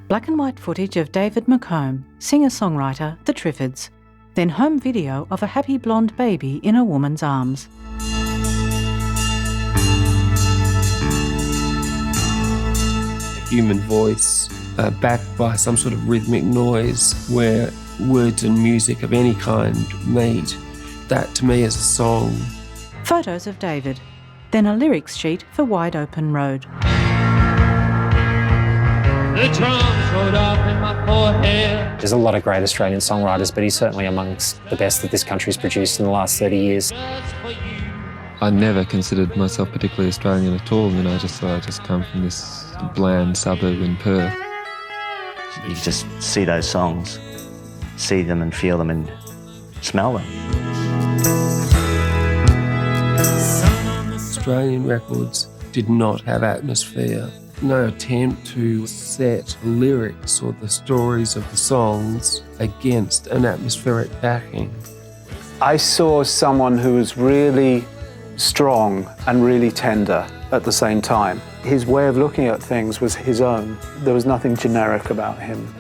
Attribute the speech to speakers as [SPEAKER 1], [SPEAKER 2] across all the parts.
[SPEAKER 1] Black and white footage of David McComb, singer-songwriter, The Triffids. Then home video of a happy blonde baby in a woman's arms.
[SPEAKER 2] A human voice backed by some sort of rhythmic noise where words and music of any kind meet. That to me is a song.
[SPEAKER 1] Photos of David. Then a lyrics sheet for Wide Open Road.
[SPEAKER 3] The drums rolled off in my forehead.
[SPEAKER 4] There's a lot of great Australian songwriters, but he's certainly amongst the best that this country's produced in the last 30 years.
[SPEAKER 5] I never considered myself particularly Australian at all. I just thought I just come from this bland suburb in Perth.
[SPEAKER 6] You just see those songs, see them and feel them and smell them.
[SPEAKER 2] Australian records did not have atmosphere. No attempt to set lyrics or the stories of the songs against an atmospheric backing.
[SPEAKER 7] I saw someone who was really strong and really tender at the same time. His way of looking at things was his own. There was nothing generic about him.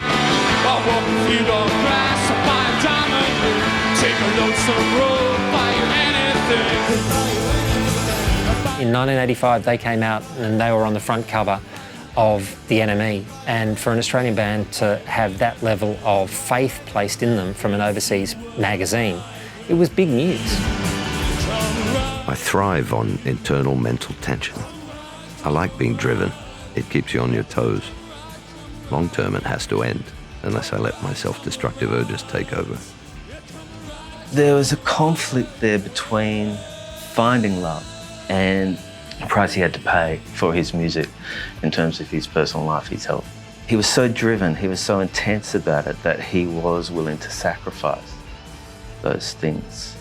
[SPEAKER 4] In 1985, they came out and they were on the front cover of The Enemy. And for an Australian band to have that level of faith placed in them from an overseas magazine, it was big news.
[SPEAKER 8] I thrive on internal mental tension. I like being driven. It keeps you on your toes. Long term, it has to end, unless I let my self-destructive urges take over.
[SPEAKER 6] There was a conflict there between finding love and the price he had to pay for his music in terms of his personal life, his health. He was so driven, he was so intense about it that he was willing to sacrifice those things.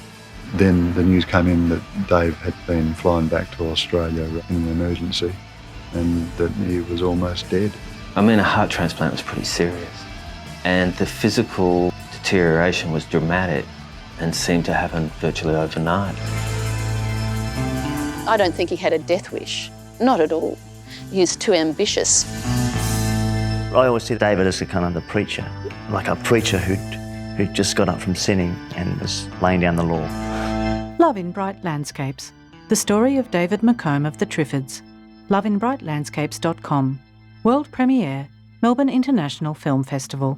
[SPEAKER 9] Then the news came in that Dave had been flown back to Australia in an emergency and that he was almost dead.
[SPEAKER 6] I mean, a heart transplant was pretty serious, and the physical deterioration was dramatic and seemed to happen virtually overnight.
[SPEAKER 10] I don't think he had a death wish, not at all. He was too ambitious.
[SPEAKER 6] I always see David as a kind of the preacher, like a preacher who'd just got up from sinning and was laying down the law.
[SPEAKER 1] Love in Bright Landscapes. The story of David McComb of The Triffids. loveinbrightlandscapes.com. World premiere, Melbourne International Film Festival.